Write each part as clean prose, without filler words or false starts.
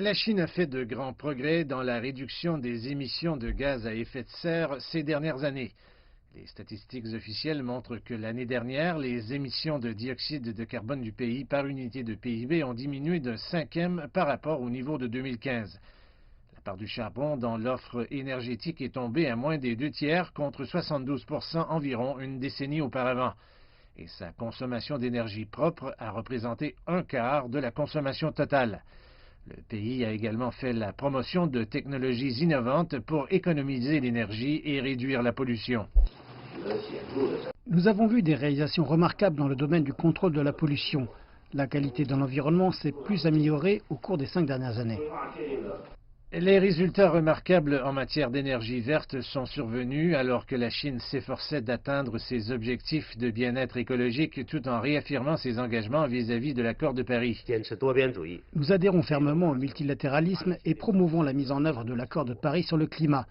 La Chine a fait de grands progrès dans la réduction des émissions de gaz à effet de serre ces dernières années. Les statistiques officielles montrent que l'année dernière, les émissions de dioxyde de carbone du pays par unité de PIB ont diminué d'un cinquième par rapport au niveau de 2015. La part du charbon dans l'offre énergétique est tombée à moins des 2 tiers contre 72% environ une décennie auparavant. Et sa consommation d'énergie propre a représenté un quart de la consommation totale. Le pays a également fait la promotion de technologies innovantes pour économiser l'énergie et réduire la pollution. Nous avons vu des réalisations remarquables dans le domaine du contrôle de la pollution. La qualité de l'environnement s'est plus améliorée au cours des 5 dernières années. Les résultats remarquables en matière d'énergie verte sont survenus alors que la Chine s'efforçait d'atteindre ses objectifs de bien-être écologique tout en réaffirmant ses engagements vis-à-vis de l'accord de Paris. Nous adhérons fermement au multilatéralisme et promouvons la mise en œuvre de l'accord de Paris sur le climat.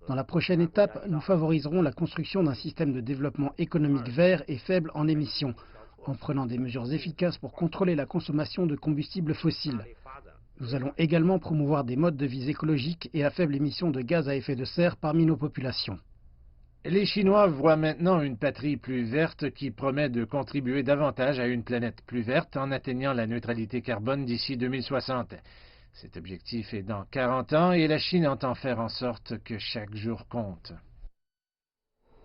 Dans la prochaine étape, nous favoriserons la construction d'un système de développement économique vert et faible en émissions, en prenant des mesures efficaces pour contrôler la consommation de combustibles fossiles. Nous allons également promouvoir des modes de vie écologiques et à faible émission de gaz à effet de serre parmi nos populations. Les Chinois voient maintenant une patrie plus verte qui promet de contribuer davantage à une planète plus verte en atteignant la neutralité carbone d'ici 2060. Cet objectif est dans 40 ans et la Chine entend faire en sorte que chaque jour compte.